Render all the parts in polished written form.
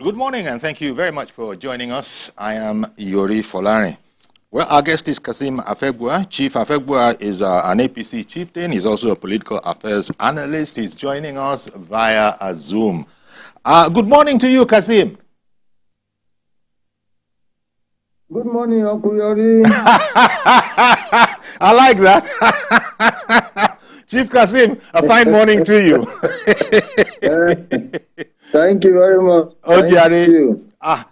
Good morning, and thank you very much for joining us. I am Yori Folari. Well, our guest is Kasim Afegbua. Chief Afegbua is an APC chieftain. He's also a political affairs analyst. He's joining us via a Zoom. Good morning to you, Kasim. Good morning, Uncle Yori. I like that. Chief Kasim, a fine morning to you. Thank you very much. Thank you.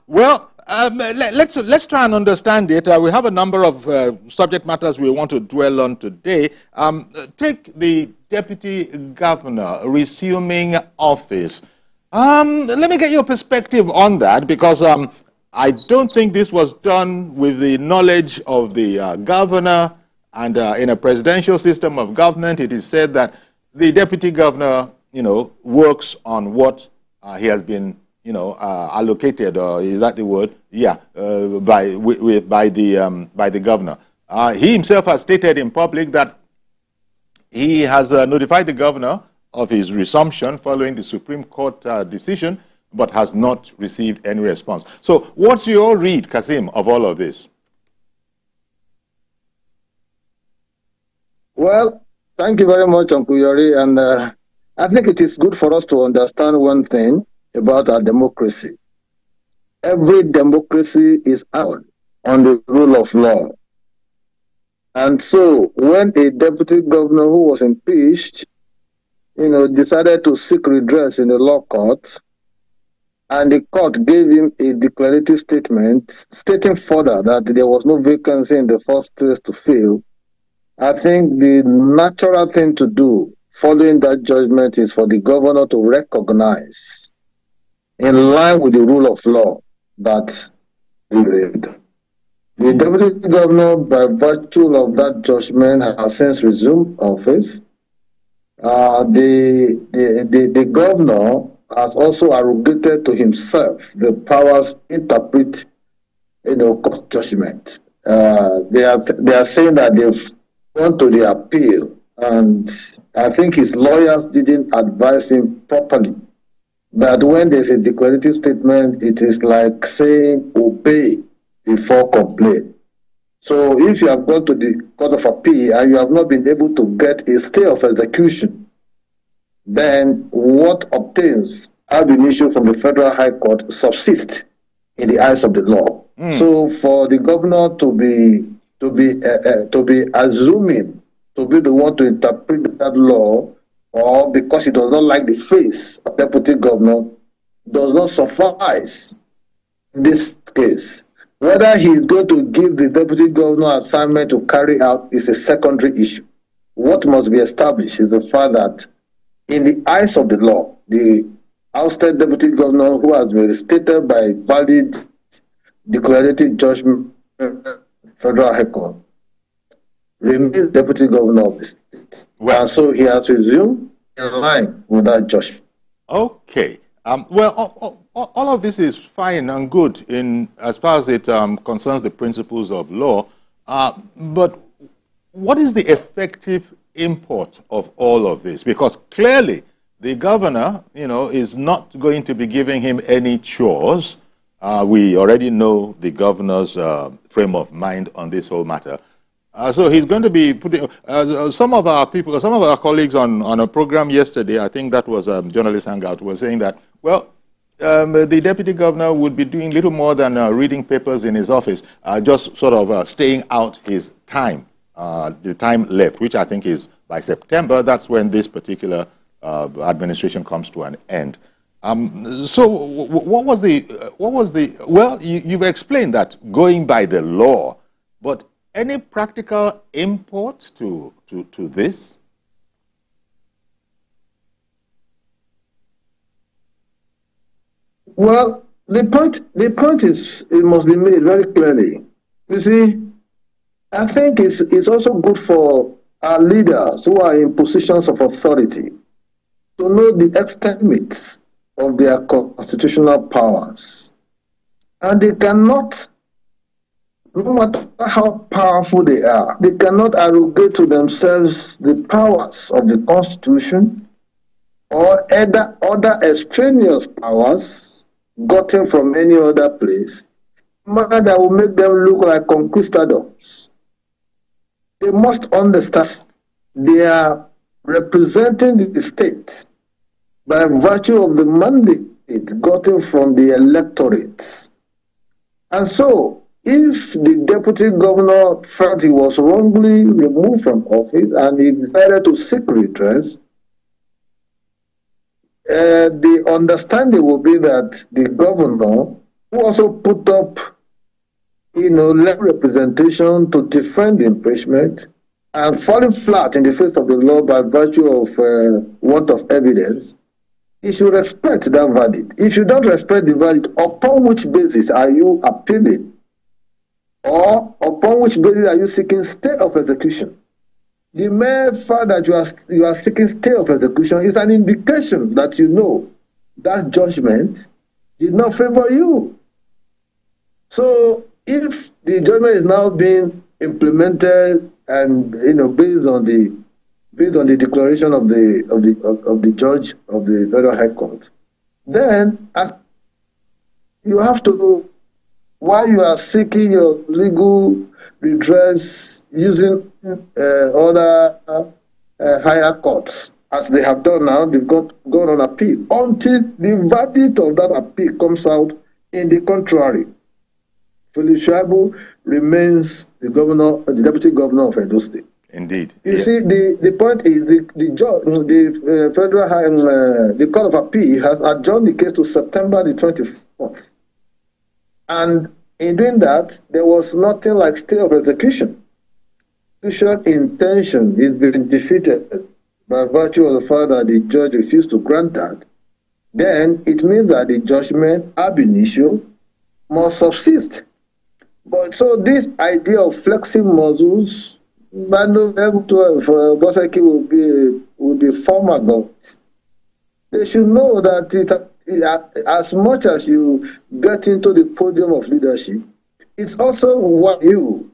Let's try and understand it. We have a number of subject matters we want to dwell on today. Take the deputy governor resuming office. Let me get your perspective on that, because I don't think this was done with the knowledge of the governor. And in a presidential system of government, it is said that the deputy governor, works on what he has been, allocated, or is that the word? Yeah, by the governor. He himself has stated in public that he has notified the governor of his resumption following the Supreme Court decision, but has not received any response. So, what's your read, Kasim, of all of this? Well, thank you very much, Uncle Yori, and I think it is good for us to understand one thing about our democracy. Every democracy is out on the rule of law. And so when a deputy governor who was impeached, decided to seek redress in the law court, and the court gave him a declarative statement stating further that there was no vacancy in the first place to fill, I think the natural thing to do following that judgment is for the governor to recognize, in line with the rule of law, that the deputy governor, by virtue of that judgment, has since resumed office. The governor has also arrogated to himself the powers to interpret, court judgment. They are saying that they've gone to the appeal, and I think his lawyers didn't advise him properly. But when there's a declarative statement, it is like saying obey before complain. So if you have gone to the Court of Appeal and you have not been able to get a stay of execution, then what obtains ab initio from the Federal High Court subsists in the eyes of the law. So for the governor to be assuming to be the one to interpret that law, or because he does not like the face of deputy governor, does not suffice in this case. Whether he is going to give the deputy governor assignment to carry out is a secondary issue. What must be established is the fact that in the eyes of the law, the ousted deputy governor who has been restated by valid declarative judgment Federal High Court remains deputy governor of the state. Well, and so he has resumed in line with that judgment. Okay. All of this is fine and good in as far as it concerns the principles of law. But what is the effective import of all of this? Because clearly the governor, is not going to be giving him any chores. We already know the governor's frame of mind on this whole matter. So he's going to be putting some of our people, some of our colleagues on a program yesterday, I think that was Journalist Hangout, was saying that, the deputy governor would be doing little more than reading papers in his office, just sort of staying out his time, the time left, which I think is by September. That's when this particular administration comes to an end. So what was the, well, you've explained that going by the law, but any practical import to this? Well, the point is, it must be made very clearly. You see, I think it's also good for our leaders who are in positions of authority to know the extent limits of their constitutional powers. And they cannot, no matter how powerful they are, they cannot arrogate to themselves the powers of the Constitution or other extraneous powers gotten from any other place, manner that will make them look like conquistadors. They must understand they are representing the state by virtue of the mandate gotten from the electorates. And so, if the deputy governor felt he was wrongly removed from office and he decided to seek redress, the understanding will be that the governor, who also put up, representation to defend the impeachment, and falling flat in the face of the law by virtue of want of evidence, you should respect that verdict. If you don't respect the verdict, upon which basis are you appealing? Or upon which basis are you seeking stay of execution? The mere fact that you are seeking stay of execution is an indication that you know that judgment did not favor you. So if the judgment is now being implemented and based on the declaration of the judge of the Federal High Court, then as you have to, while you are seeking your legal redress using other higher courts, as they have done now, they've gone on appeal until the verdict of that appeal comes out in the contrary. Philip Shaibu remains the deputy governor of Edo State. Indeed. You see, the point is the Federal the Court of Appeal has adjourned the case to September the 24th. And in doing that, there was nothing like stay of execution. Execution intention is being defeated by virtue of the fact that the judge refused to grant that. Then it means that the judgment ab initio must subsist. But so this idea of flexing muscles, Bando Boseki will be former government. They should know that as much as you get into the podium of leadership, it's also what you,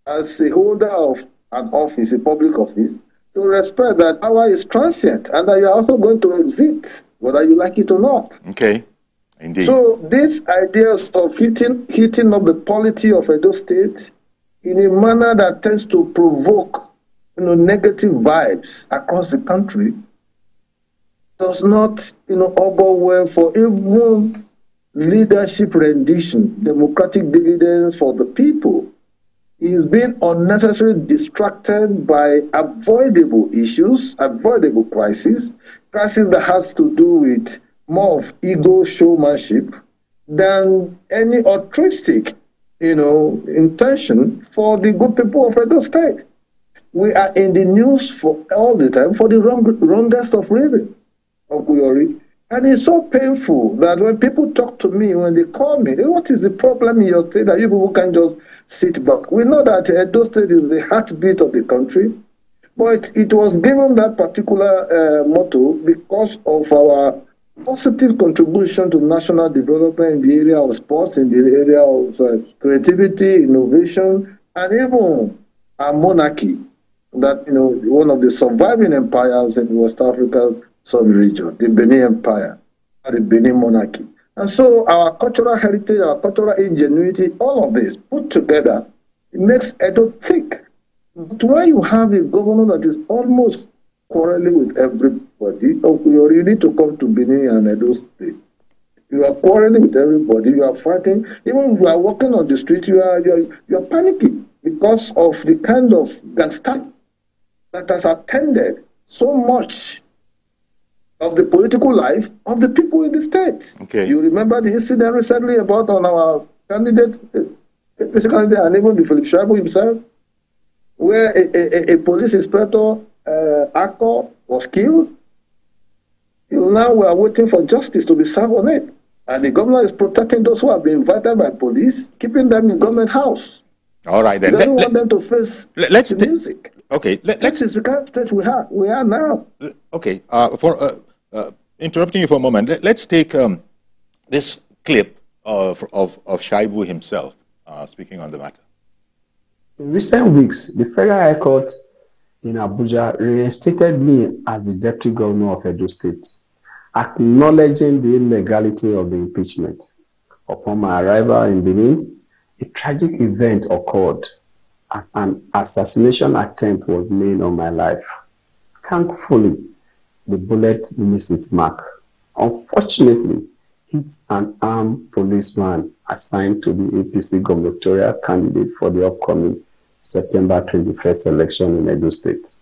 as a holder of an office, a public office, to respect that power is transient and that you're also going to exit, whether you like it or not. Okay. Indeed. So this idea of heating up the polity of Edo State in a manner that tends to provoke negative vibes across the country does not augur well for even leadership rendition, democratic dividends for the people. He is being unnecessarily distracted by avoidable issues, avoidable crises that has to do with more of ego showmanship than any altruistic, intention for the good people of Edo State. We are in the news for all the time for the wrongest of reasons, Uncle Yori. And it's so painful that when people talk to me, when they call me, what is the problem in your state that you people can just sit back? We know that Edo State is the heartbeat of the country, but it was given that particular motto because of our positive contribution to national development in the area of sports, in the area of creativity, innovation, and even our monarchy, that, one of the surviving empires in West Africa sub-region, the Benin Empire, the Benin monarchy. And so our cultural heritage, our cultural ingenuity, all of this put together, it makes Edo thick. But when you have a governor that is almost quarreling with everybody, you need to come to Benin and Edo State. You are quarreling with everybody, you are fighting. Even if you are walking on the street, you are panicking because of the kind of gangster that has attended so much of the political life of the people in the state. Okay. You remember the incident recently about on our candidate, and even the Philip Shaibu himself, where a police inspector, Akko, was killed. Now we are waiting for justice to be served on it. And the governor is protecting those who have been invited by police, keeping them in government house. All right, then. He doesn't want them to face the music. Okay. This is the kind of state we are now. Okay. For interrupting you for a moment, let's take this clip of Shaibu himself speaking on the matter. In recent weeks, the Federal High Court in Abuja reinstated me as the Deputy Governor of Edo State. acknowledging the illegality of the impeachment. Upon my arrival in Benin, a tragic event occurred as an assassination attempt was made on my life. Thankfully, the bullet missed its mark. Unfortunately, hits an armed policeman assigned to the APC gubernatorial candidate for the upcoming September 21st election in Edo State.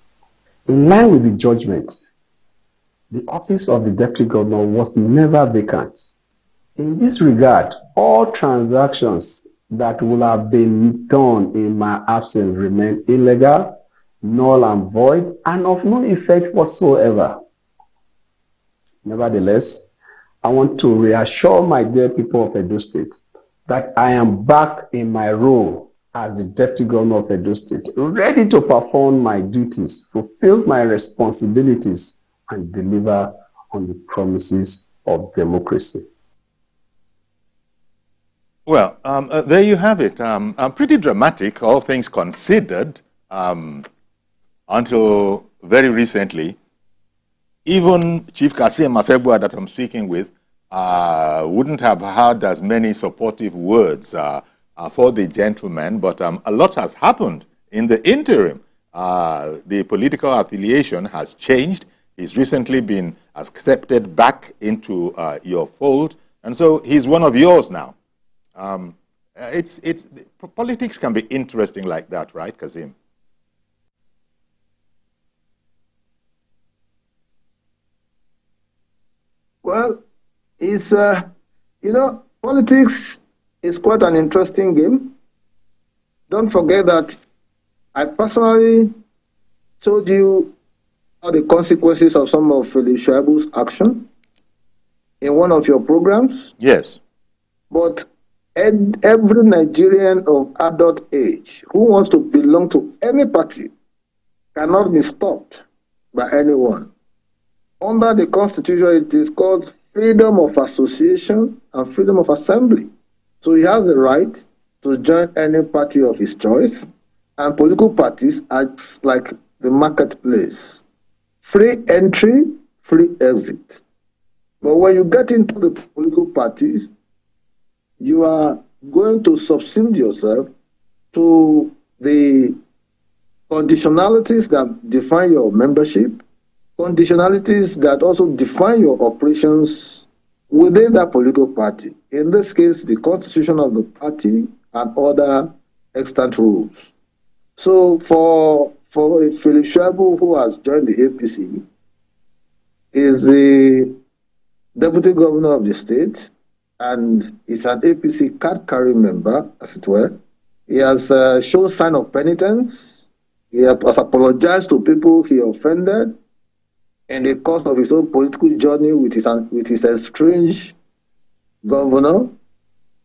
In line with the judgment, the office of the deputy governor was never vacant. In this regard, all transactions that would have been done in my absence remain illegal, null and void, and of no effect whatsoever. Nevertheless, I want to reassure my dear people of Edo State that I am back in my role as the Deputy Governor of Edo State, ready to perform my duties, fulfill my responsibilities, and deliver on the promises of democracy. Well, there you have it. Pretty dramatic, all things considered, until very recently. Even Chief Kasim Afebua that I'm speaking with wouldn't have had as many supportive words for the gentleman, but a lot has happened in the interim. The political affiliation has changed. He's recently been accepted back into your fold, and so he's one of yours now. Politics can be interesting like that, right, Kasim? Well, it's, politics is quite an interesting game. Don't forget that I personally told you about the consequences of some of Shaibu's action in one of your programs. Yes. But every Nigerian of adult age who wants to belong to any party cannot be stopped by anyone. Under the Constitution, it is called freedom of association and freedom of assembly. So he has the right to join any party of his choice, and political parties act like the marketplace. Free entry, free exit. But when you get into the political parties, you are going to subsume yourself to the conditionalities that define your membership, conditionalities that also define your operations within that political party. In this case, the constitution of the party and other extant rules. So for Philip Shaibu, who has joined the APC, is the deputy governor of the state, and is an APC card-carrying member, as it were. He has shown sign of penitence. He has apologized to people he offended in the course of his own political journey with his estranged governor.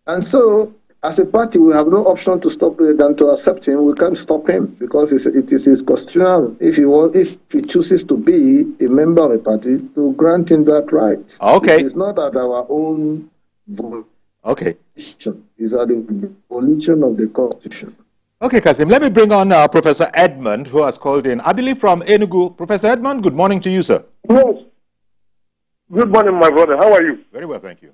And so, as a party, we have no option to stop it than to accept him. We can't stop him because it is his constitutional. If he chooses to be a member of a party, to grant him that right. Okay. It is not at our own volition. Okay. It's at the volition of the Constitution. Okay, Kasim, let me bring on Professor Edmund, who has called in, I believe from Enugu. Professor Edmund, good morning to you, sir. Yes. Good morning, my brother. How are you? Very well, thank you.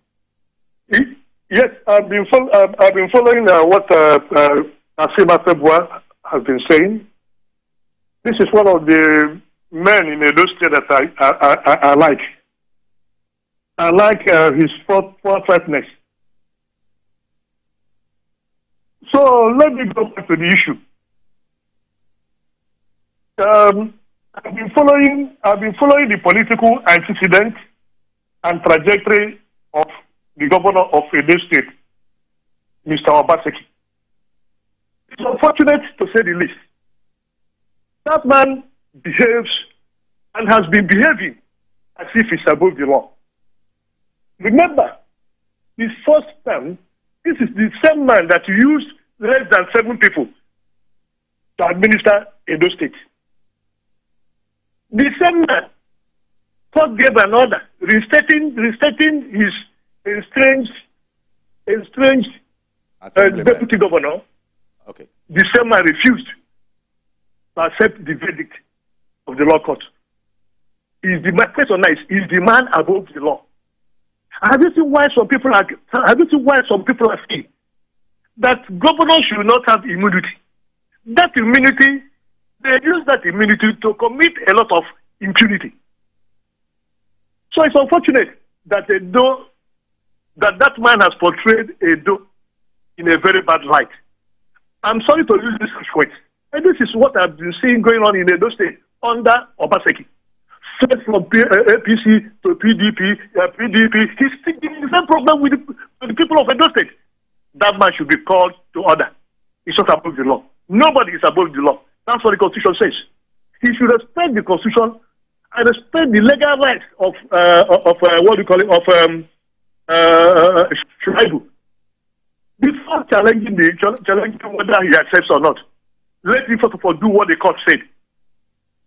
Yes, I've been following what Asima Febua has been saying. This is one of the men in Edo State that I like. I like his forthrightness. So let me go back to the issue. I've been following the political antecedent and trajectory of the governor of Edo State, Mr. Obaseki. It's unfortunate to say the least. That man behaves and has been behaving as if he's above the law. Remember, his first term, this is the same man that used less than 7 people to administer Edo State. The same man first gave an order restating his estranged deputy governor. Okay. The same man refused to accept the verdict of the law court. my question is the man above the law? Have you seen why some people are saying that governors should not have immunity? That immunity, they use that immunity to commit a lot of impunity. So it's unfortunate that that man has portrayed Edo in a very bad light. I'm sorry to use this words. And this is what I've been seeing going on in Edo State under Obaseki. Straight from APC to PDP, he's sticking the same problem with the people of Edo State. That man should be called to order. He's not above the law. Nobody is above the law. That's what the Constitution says. He should respect the Constitution and respect the legal rights of Shaibu. Before challenging whether he accepts or not, let him first of all do what the court said.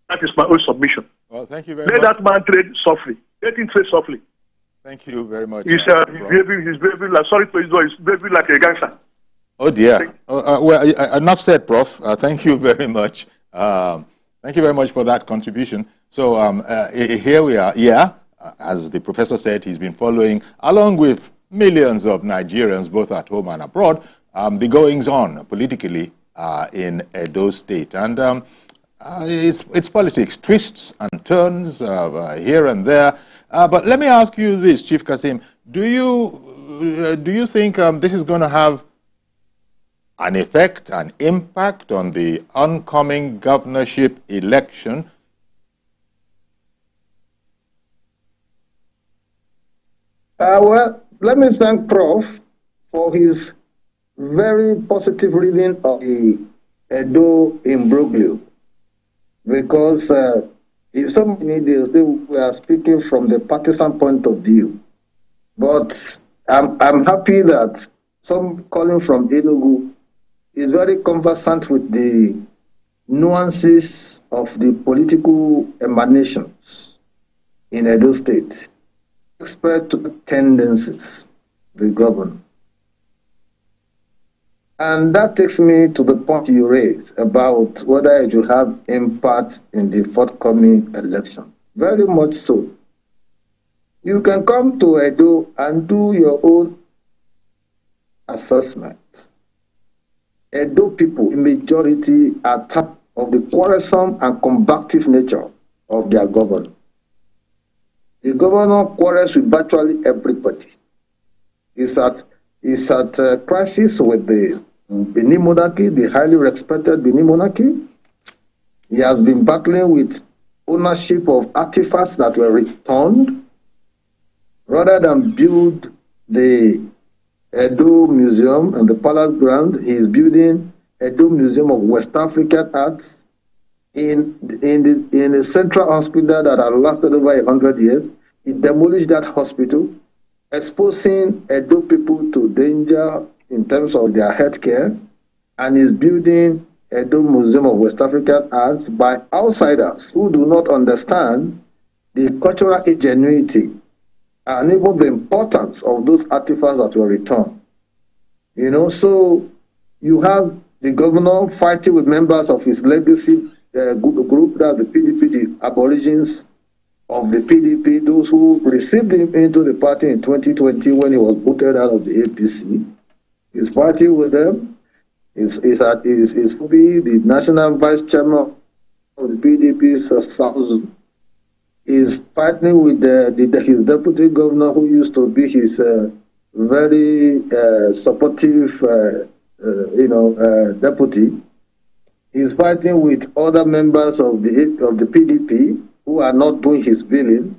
That is my own submission. Well, thank you very much. Let that man trade softly. Let him trade softly. Thank you very much. He's behaving like, sorry to his voice, he's behaving like a gangster. Oh dear. Well, enough said, Prof. Thank you very much. Thank you very much for that contribution. So here we are. Yeah, as the professor said, he's been following, along with millions of Nigerians, both at home and abroad, the goings-on politically in Edo State. And it's politics, twists and turns here and there. But let me ask you this, Chief Kasim. Do you think this is going to have an effect, an impact on the oncoming governorship election? Well, let me thank Prof for his very positive reading of the Edo imbroglio, because if somebody needs, we are speaking from the partisan point of view. But I'm happy that some calling from Enugu is very conversant with the nuances of the political emanations in Edo State, expert to tendencies the governor. And that takes me to the point you raised about whether it will have impact in the forthcoming election. Very much so. You can come to Edo and do your own assessment. Edo people, in majority, are tired of the quarrelsome and combative nature of their governor. The governor quarrels with virtually everybody. He's at crisis with the Benin monarchy, the highly respected Benin monarchy. He has been battling with ownership of artifacts that were returned. Rather than build the Edo Museum and the Palace Ground, he is building Edo Museum of West African Arts in a central hospital that has lasted over 100 years. He demolished that hospital, exposing Edo people to danger in terms of their health care, and is building Edo Museum of West African Arts by outsiders who do not understand the cultural ingenuity and even the importance of those artifacts that were returned. You know, so you have the governor fighting with members of his legacy group, that the PDP, the aborigines of the PDP, those who received him into the party in 2020 when he was voted out of the APC. He's fighting with them. He's fully the national vice chairman of the PDP, South. Is fighting with his deputy governor, who used to be his very supportive, deputy. He's fighting with other members of the PDP who are not doing his bidding.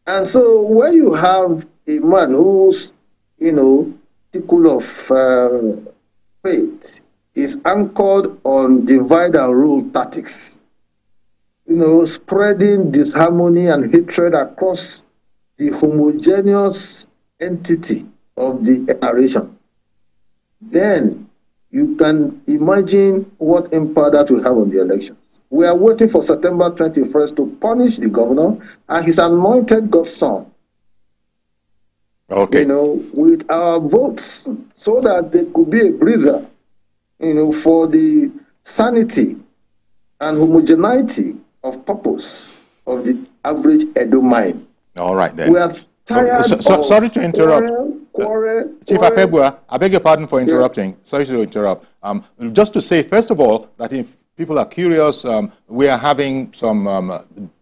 And so when you have a man who's, tickle of faith is anchored on divide and rule tactics, spreading disharmony and hatred across the homogeneous entity of the narration, then you can imagine what impact that will have on the elections. We are waiting for September 21st to punish the governor and his anointed godson, with our votes, so that there could be a breather, for the sanity and homogeneity of purpose of the average Edo mind. All right, then. We are tired of sorry to interrupt. quarrel. Chief Afebua, I beg your pardon for interrupting. Yeah. Sorry to interrupt. Just to say, first of all, that if people are curious, we are having some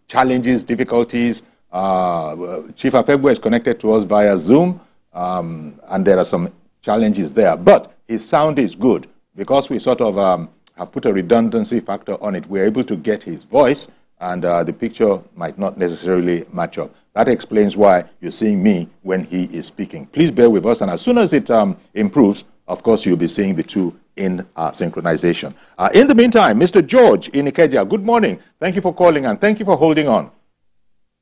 challenges, difficulties. Chief Afebua is connected to us via Zoom, and there are some challenges there. But his sound is good because we sort of have put a redundancy factor on it. We're able to get his voice, and the picture might not necessarily match up. That explains why you're seeing me when he is speaking. Please bear with us, and as soon as it improves, of course, you'll be seeing the two in synchronization. In the meantime, Mr. George in Ikeja, good morning. Thank you for calling, and thank you for holding on.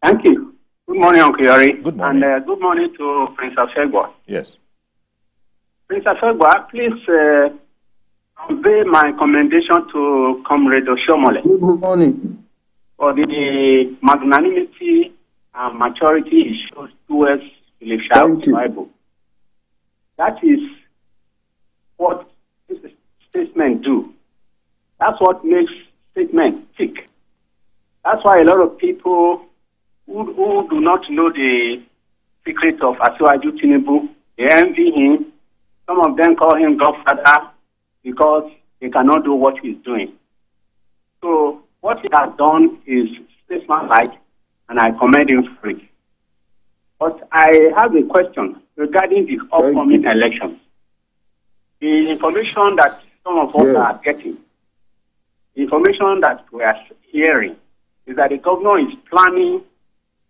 Thank you. Good morning, Uncle Yori. Good morning. And good morning to Prince Afegwa. Yes. Prince Afegwa, please convey my commendation to Comrade Oshomole. Good morning. For the magnanimity and maturity he shows towards Philip Shaibu. That is what this statement do. That's what makes statement tick. That's why a lot of people who do not know the secret of Asiwaju Tinubu, they envy him. Some of them call him Godfather because he cannot do what he's doing. So what he has done is statesmanlike, and I commend him for it. But I have a question regarding the upcoming elections. The information that some of us are getting, the information that we are hearing, is that the governor is planning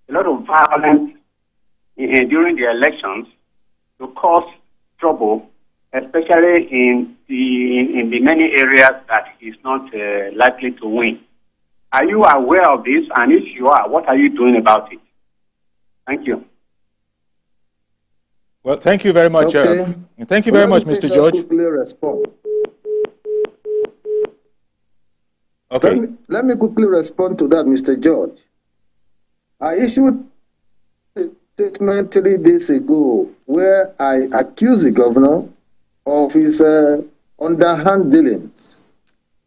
a lot of violence during the elections to cause trouble, especially in the many areas that he's not likely to win. Are you aware of this? And if you are, what are you doing about it? Thank you. Well, thank you very much. Thank you very much, Mr. George. Okay. Let me quickly respond to that, Mr. George. I issued a statement 3 days ago where I accused the governor of his underhand dealings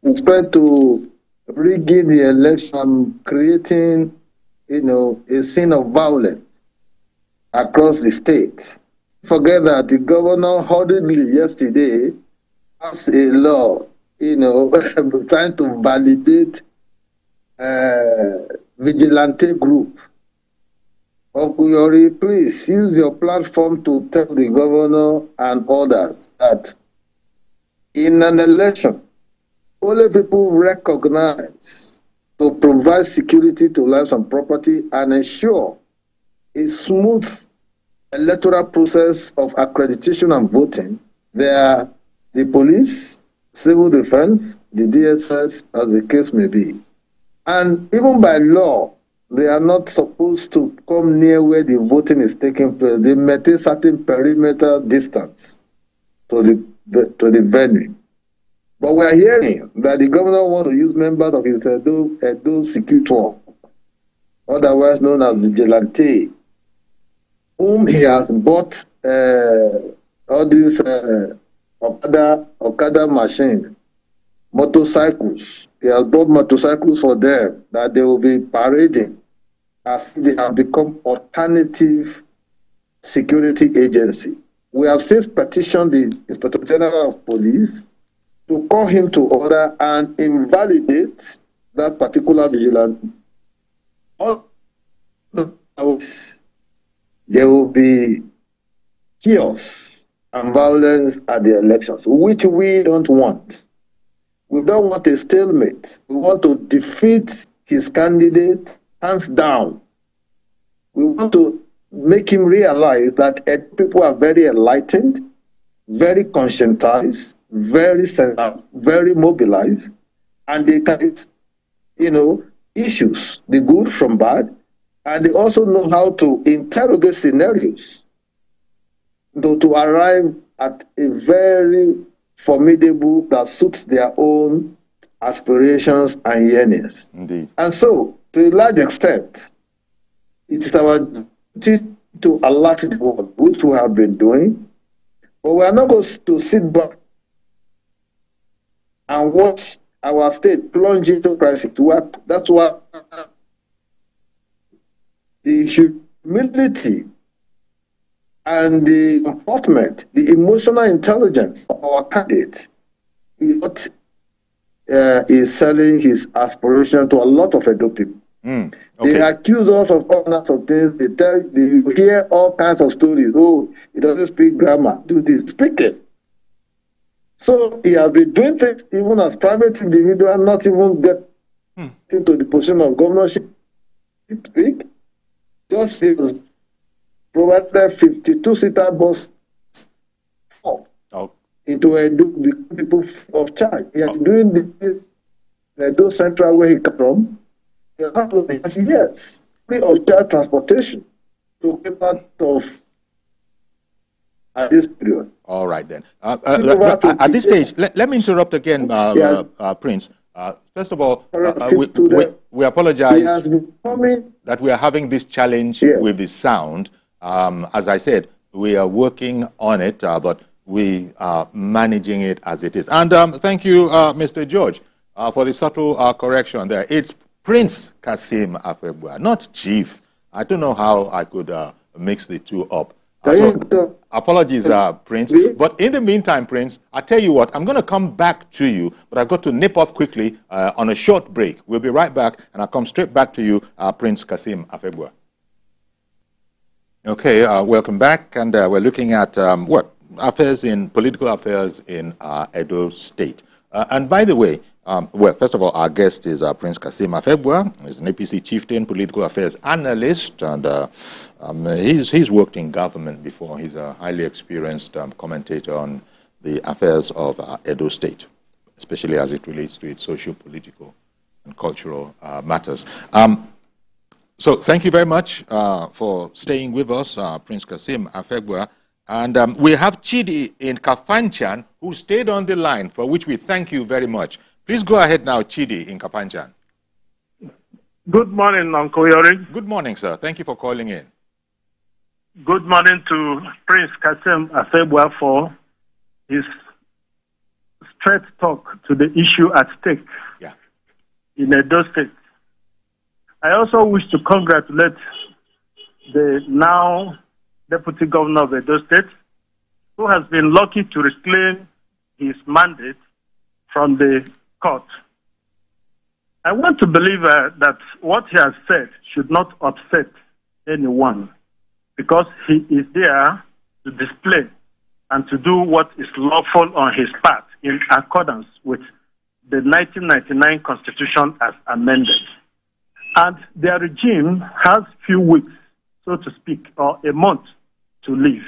with respect to rigging the election, creating, a scene of violence across the state. Forget that the governor hurriedly yesterday passed a law, trying to validate vigilante group. Uncle Yori, please use your platform to tell the governor and others that in an election, only people recognize to provide security to lives and property and ensure a smooth electoral process of accreditation and voting. They are the police, civil defense, the DSS, as the case may be. And even by law, they are not supposed to come near where the voting is taking place. They maintain certain perimeter distance to the venue. But we are hearing that the governor wants to use members of his Edo security, otherwise known as vigilante, whom he has bought all these Okada machines, motorcycles. He has bought motorcycles for them that they will be parading as they have become alternative security agency. We have since petitioned the Inspector General of Police to call him to order and invalidate that particular vigilante. There will be chaos and violence at the elections, which we don't want. We don't want a stalemate. We want to defeat his candidate hands down. We want to make him realize that people are very enlightened, very conscientized, very sensitive, very mobilized, and they can, issues, the good from bad, and they also know how to interrogate scenarios to arrive at a very formidable that suits their own aspirations and yearnings. Indeed. And so, to a large extent, it is our duty to alert the world, which we have been doing, but we are not going to sit back and watch our state plunge into crisis. That's why the humility, and the comportment, the emotional intelligence of our candidate is what is selling his aspiration to a lot of Edo people. Okay. They accuse us of all kinds of things. You hear all kinds of stories. Oh, he doesn't speak grammar. Do this. Speak it. So he has been doing things even as private individual, not even get into the position of governorship. Speak. Just he was provided 52-seater bus into Edo people of charge. He has been doing the Edo Central where he come from. Yes, free of charge transportation to get out of at this period. All right, then. At this stage, let me interrupt again, Prince. First of all, we apologize that we are having this challenge with the sound. As I said, we are working on it, but we are managing it as it is. And thank you, Mr. George, for the subtle correction there. It's Prince Kasim Afebua, not Chief. I don't know how I could mix the two up. So, apologies, Prince. But in the meantime, Prince, I tell you what, I'm going to come back to you, but I've got to nip off quickly on a short break. We'll be right back, and I'll come straight back to you, Prince Kasim Afebua. Okay, welcome back, and we're looking at political affairs in Edo State. And by the way, well, first of all, our guest is Prince Kasim Afebua. He's an APC chieftain, political affairs analyst, and he's worked in government before. He's a highly experienced commentator on the affairs of Edo State, especially as it relates to its socio-political and cultural matters. So thank you very much for staying with us, Prince Kasim Afebua. And we have Chidi in Kafanchan, who stayed on the line, for which we thank you very much. Please go ahead now, Chidi in Kafanchan. Good morning, Uncle Yori. Good morning, sir. Thank you for calling in. Good morning to Prince Kasim Afebua for his straight talk to the issue at stake in Edo State. I also wish to congratulate the now Deputy Governor of Edo State, who has been lucky to reclaim his mandate from the court. I want to believe that what he has said should not upset anyone, because he is there to display and to do what is lawful on his part in accordance with the 1999 Constitution as amended. And their regime has few weeks, so to speak, or a month to live.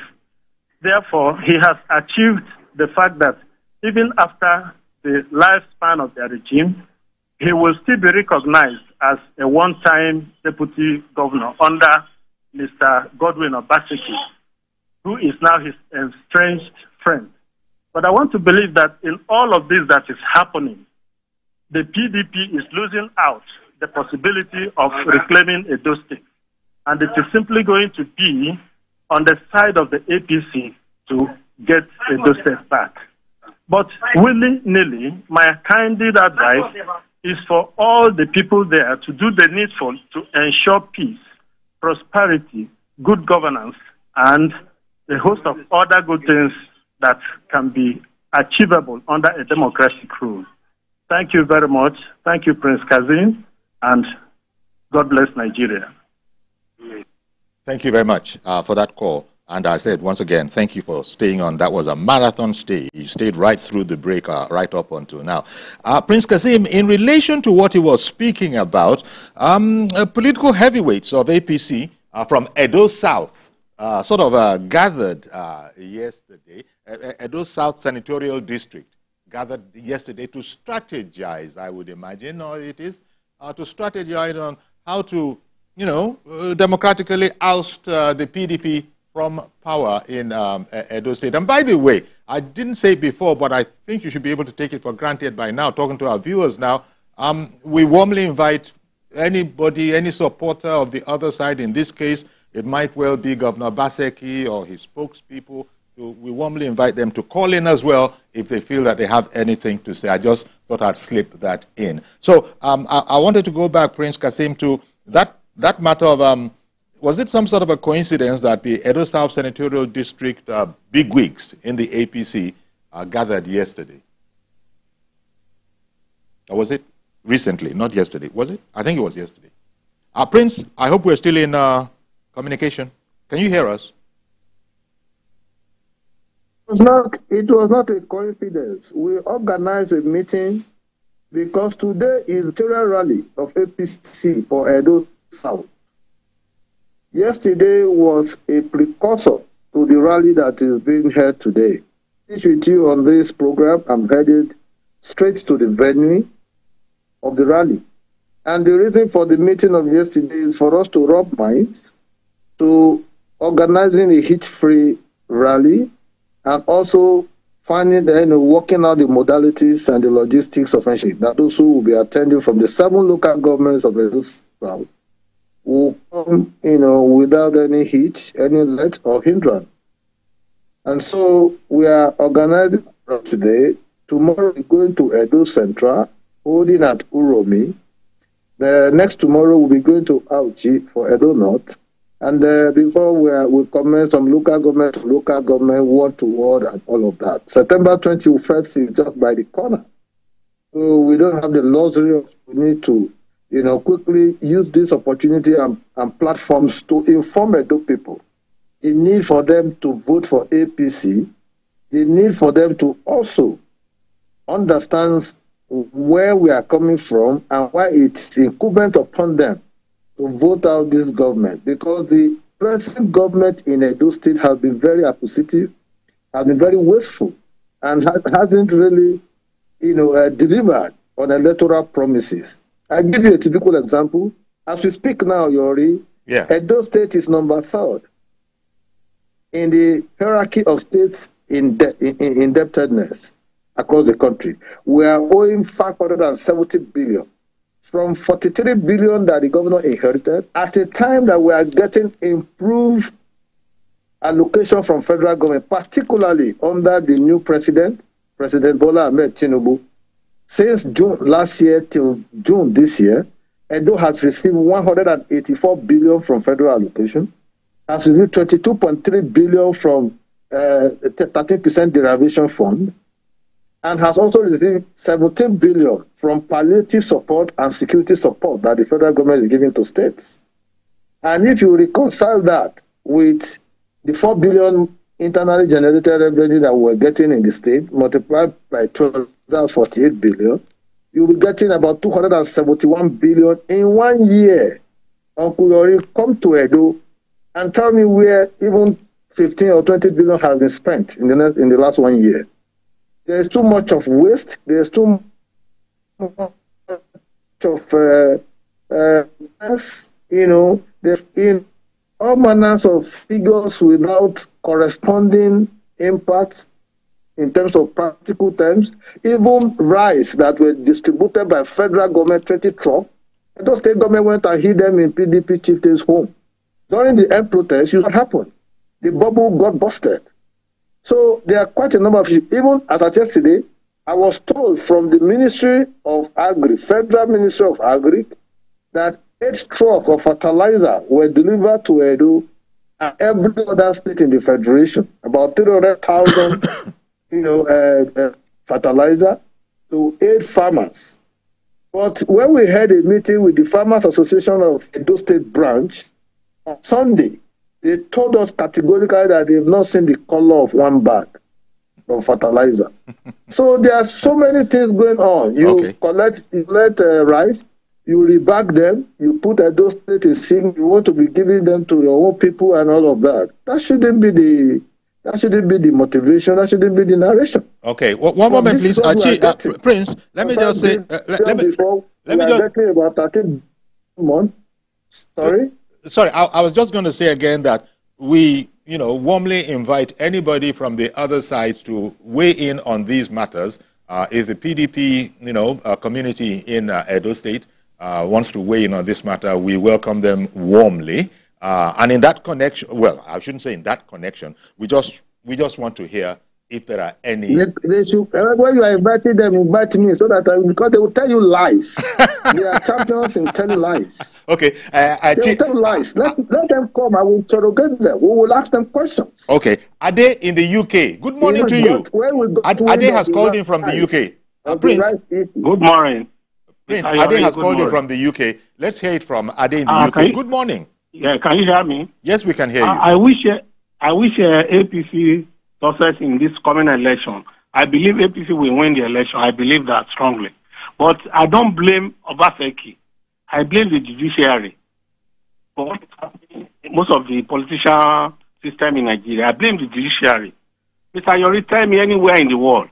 Therefore, he has achieved the fact that even after the lifespan of their regime, he will still be recognized as a one-time deputy governor under Mr. Godwin Obaseki, who is now his estranged friend. But I want to believe that in all of this that is happening, the PDP is losing out the possibility of reclaiming Edo State. And it is simply going to be on the side of the APC to get Edo State back. But willy-nilly, my candid advice is for all the people there to do the needful to ensure peace, prosperity, good governance, and a host of other good things that can be achievable under a democratic rule. Thank you very much. Thank you, Prince Kazim, and God bless Nigeria. Thank you very much for that call. And I said, once again, thank you for staying on. That was a marathon stay. You stayed right through the break, right up until now. Prince Kasim, in relation to what he was speaking about, political heavyweights of APC from Edo South sort of gathered yesterday. Edo South Senatorial District gathered yesterday to strategize, I would imagine, or it is, to strategize on how to, democratically oust the PDP from power in Edo State. And by the way, I didn't say it before, but I think you should be able to take it for granted by now, talking to our viewers now. We warmly invite anybody, any supporter of the other side. In this case, it might well be Governor Obaseki or his spokespeople. We warmly invite them to call in as well if they feel that they have anything to say. I just thought I'd slip that in. So I wanted to go back, Prince Kasim, to that matter of was it some sort of a coincidence that the Edo South Senatorial District bigwigs in the APC gathered yesterday? Or was it recently? Not yesterday. Was it? I think it was yesterday. Prince, I hope we're still in communication. Can you hear us? It was not a coincidence. We organized a meeting because today is the general rally of APC for Edo South. Yesterday was a precursor to the rally that is being held today. With you on this program, I'm headed straight to the venue of the rally. And the reason for the meeting of yesterday is for us to rub minds, to organizing a heat-free rally, and also finding, working out the modalities and the logistics of ensuring that those who will be attending from the 7 local governments of Edo South will come, without any hitch, any let or hindrance. And so we are organizing today. Tomorrow we're going to Edo Central, holding at Uromi. The next tomorrow we'll be going to Auchi for Edo North. And before we commence from local government to local government, ward to ward, and all of that. September 21st is just by the corner. So we don't have the luxury of, we need to, quickly use this opportunity and platforms to inform Edo people. The need for them to vote for APC, the need for them to also understand where we are coming from and why it's incumbent upon them to vote out this government, because the present government in Edo State has been very acquisitive, has been very wasteful, and hasn't really, delivered on electoral promises. I'll give you a typical example. As we speak now, Yori, Edo State is number 3rd in the hierarchy of states in indebtedness across the country. We are owing 570 billion. From 43 billion that the governor inherited, at a time that we are getting improved allocation from federal government, particularly under the new president, President Bola Ahmed Tinubu. Since June last year till June this year, Edo has received 184 billion from federal allocation, has received 22.3 billion from 13% derivation fund, and has also received 17 billion from palliative support and security support that the federal government is giving to states. And if you reconcile that with the 4 billion internally generated revenue that we're getting in the state, multiplied by 12, that's 48 billion, you'll be getting about 271 billion in 1 year. Uncle Yori, come to Edo and tell me where even 15 or 20 billion has been spent in the last 1 year. There's too much of waste. There's too much of there's in all manners of figures without corresponding impact in terms of practical terms. Even rice that were distributed by federal government, 20 trucks, the state government went and hid them in PDP chieftain's home. During the end protest, what happened? The bubble got busted. So there are quite a number of issues. Even as of yesterday, I was told from the Ministry of Agri, Federal Ministry of Agri, that 8 trucks of fertilizer were delivered to Edo and every other state in the Federation, about 300,000 fertilizer to 8 farmers. But when we had a meeting with the Farmers Association of Edo State branch on Sunday, they told us categorically that they've not seen the color of one bag of fertilizer. So there are so many things going on. You collect rice, you rebag them, you put Edo State in sync, you want to be giving them to your own people and all of that. That shouldn't be the motivation, that shouldn't be the narration. Okay, one moment please. Prince, let me just say, let me just about 13 months. Sorry? Sorry, I was just going to say again that we, warmly invite anybody from the other sides to weigh in on these matters. If the PDP, community in Edo State wants to weigh in on this matter, we welcome them warmly. And in that connection, well, I shouldn't say in that connection, we just want to hear if there are any. They should, when you are inviting them, invite me so that because they will tell you lies. They are champions in telling lies. Okay. They will tell lies. Let them come. I will interrogate them. We will ask them questions. Okay. Ade in the UK. Good morning to you. Ade has called in from the UK. Prince. Good morning. Prince, Ade has called in from the UK. Let's hear it from Ade in the UK. Good morning. Yeah, can you hear me? Yes, we can hear you. I wish APC success in this coming election. I believe APC will win the election. I believe that strongly. But I don't blame Obaseki. I blame the judiciary for what's happening in most of the political system in Nigeria. I blame the judiciary. Mr. Yori, tell me anywhere in the world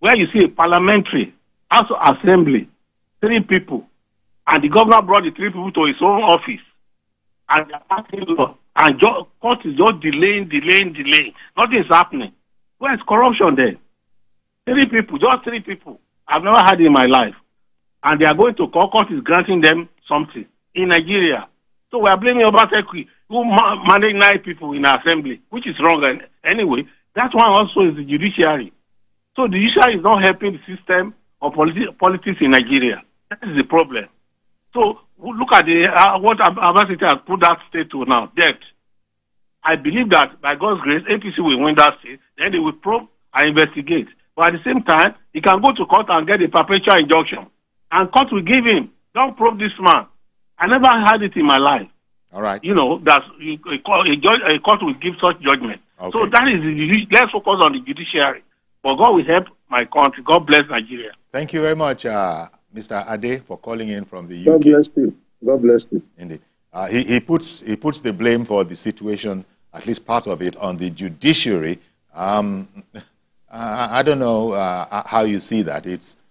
where you see a parliamentary House Assembly, 3 people, and the governor brought the 3 people to his own office, and they're passing law. And court is just delaying. Nothing is happening. Where is corruption there? 3 people, just 3 people. I've never had it in my life. And they are going to court. Court is granting them something in Nigeria. So we are blaming Obaseki, who manage 9 people in the assembly, which is wrong. And anyway, that one also is the judiciary. So the judiciary is not helping the system of politics in Nigeria. That is the problem. So look at what Obaseki has put that state to now, debt. I believe that by God's grace, APC will win that state. Then they will probe and investigate. But at the same time, he can go to court and get a perpetual injunction. And court will give him, don't probe this man. I never had it in my life. All right. You know, that a court will give such judgment. Okay. So that is, let's focus on the judiciary. But God will help my country. God bless Nigeria. Thank you very much, Mr. Ade, for calling in from the UK. God bless you. God bless you. Indeed. He puts the blame for the situation, at least part of it, on the judiciary. I don't know how you see that.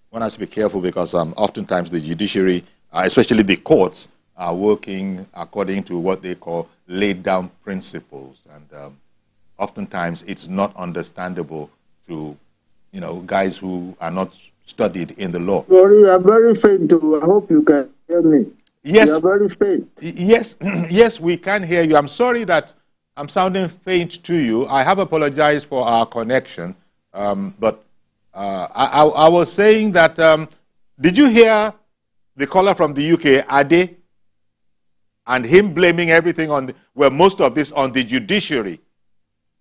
One has to be careful because oftentimes the judiciary, especially the courts, are working according to what they call laid down principles. And oftentimes it's not understandable to, guys who are not studied in the law. You are very faint. I hope you can hear me. Yes. You are very faint. Yes, yes, we can hear you. I'm sorry that I'm sounding faint to you. I have apologized for our connection. But I was saying that, did you hear the caller from the UK, Ade, and him blaming everything on, most of this on the judiciary?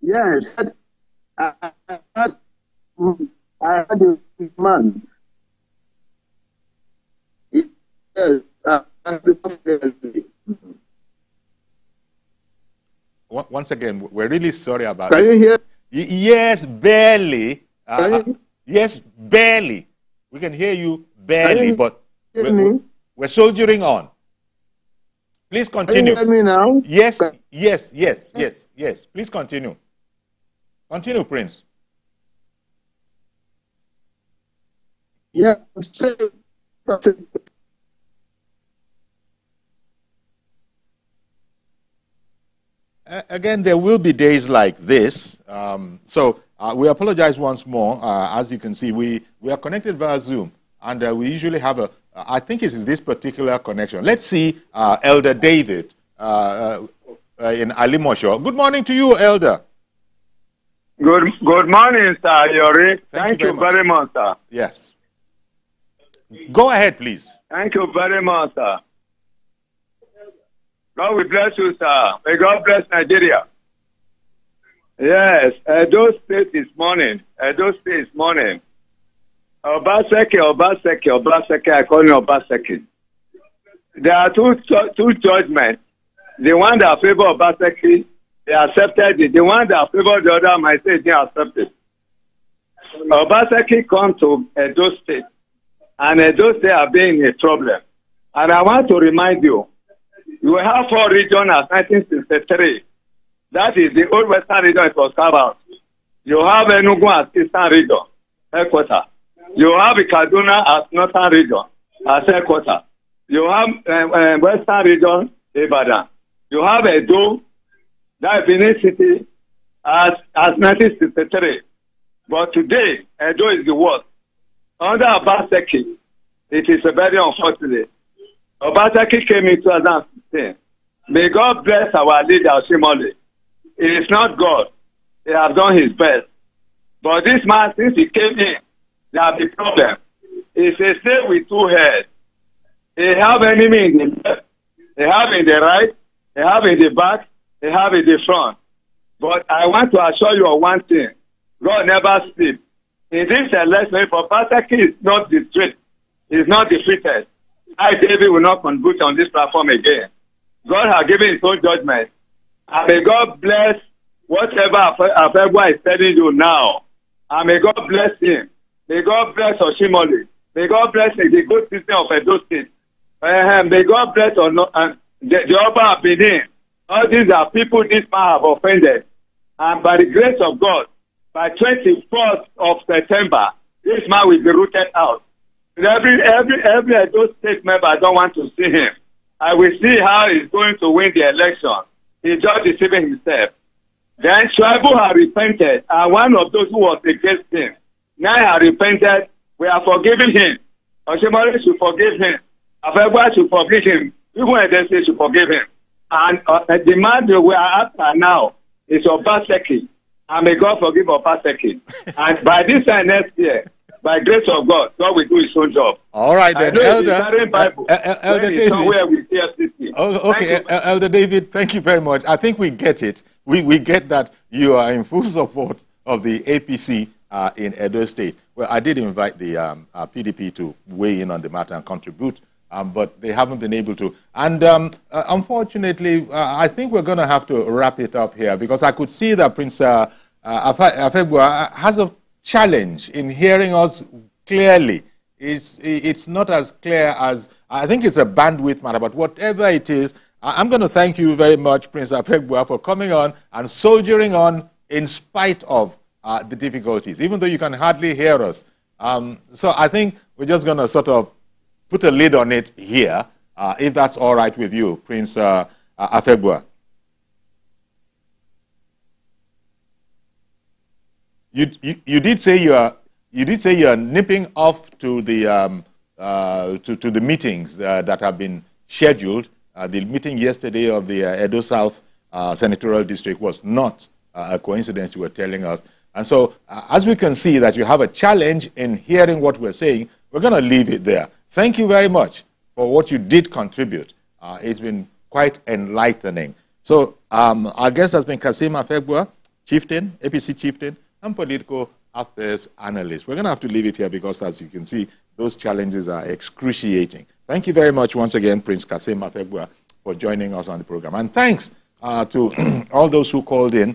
Yes. I had a man. Yes. Once again, we're really sorry about this. Can you hear? Yes, barely. Yes, barely. We can hear you barely, but we're soldiering on. Please continue. Can you hear me now? Yes, yes. Please continue. Continue, Prince. Yeah. Again, there will be days like this. So we apologize once more. As you can see, we are connected via Zoom, and we usually have I think it is this particular connection. Let's see Elder David in Alimosho. Good morning to you, Elder. Good morning, Sir Yori. Thank you very much, sir. Yes. Go ahead, please. Thank you very much, sir. God will bless you, sir. May God bless Nigeria. Yes, Edo State is morning. Obaseki, I call him Obaseki. There are two judgments. The one that favor Obaseki, they accepted it. The one that favor the other might say they accepted. Obaseki come to Edo State, and Edo State are being a problem. And I want to remind you, you have 4 regions as 1963. That is the old Western region it was carved out. You have Enugu as Eastern region, headquarters. You have Kaduna as Northern region, as headquarters. You have Western region, Ibadan. You have Edo, that Benin City, as 1963. But today, Edo is the worst. Under Obaseki, it is very unfortunate. Obaseki came in 2016. May God bless our leader, Shimole. It is not God. He has done his best. But this man, since he came in, there's the problem. It's a state with two heads. They have enemy in the left, they have in the right, they have in the back, they have in the front. But I want to assure you of one thing. God never sleeps. In this election, for Pasaki is not defeated, is not defeated, I, David, will not contribute on this platform again. God has given his own judgment. And may God bless whatever Afegwa is telling you now. And may God bless him. May God bless Oshimole. May God bless the good system of Edo State. May God bless the Upper Benin. All these are people this man have offended. And by the grace of God, by 24th of September, this man will be rooted out. Every Edo State member, I don't want to see him. I will see how he's going to win the election. He's just deceiving himself. Then Shaibu has repented, and one of those who was against him, now has repented. We are forgiving him. Oshimori should forgive him. Afegwa should forgive him. Even Edo State should forgive him. And the man that we are after now is Obaseki. And may God forgive Obaseki. And by this time next year, by grace of God, God will do his own job. All right, then, Elder David. Okay, Elder David, thank you very much. I think we get it. We get that you are in full support of the APC in Edo State. Well, I did invite the PDP to weigh in on the matter and contribute, but they haven't been able to. And unfortunately, I think we're going to have to wrap it up here because I could see that Prince Afegwa has a challenge in hearing us clearly. It's not as clear as, I think it's a bandwidth matter, but whatever it is, I'm going to thank you very much, Prince Afegwa, for coming on and soldiering on in spite of the difficulties, even though you can hardly hear us. So I think we're just going to sort of put a lid on it here, if that's all right with you, Prince Afegwa. You did say you're nipping off to the to the meetings that have been scheduled. The meeting yesterday of the Edo South Senatorial District was not a coincidence, you were telling us. And so, as we can see that you have a challenge in hearing what we're saying, we're going to leave it there. Thank you very much for what you did contribute. It's been quite enlightening. So, our guest has been Kasim Afegwa, chieftain, APC chieftain, and political affairs analyst. We're going to have to leave it here because, as you can see, those challenges are excruciating. Thank you very much once again, Prince Kasim Afegwa, for joining us on the program. And thanks to all those who called in.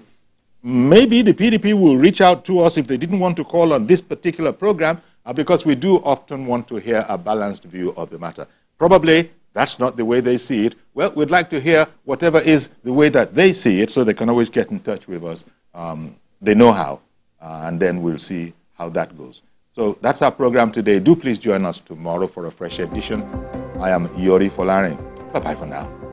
Maybe the PDP will reach out to us if they didn't want to call on this particular program, because we do often want to hear a balanced view of the matter. Probably that's not the way they see it. Well, we'd like to hear whatever is the way that they see it, so they can always get in touch with us. They know how, and then we'll see how that goes. So that's our program today. Do please join us tomorrow for a fresh edition. I am Yori Folarin. Bye-bye for now.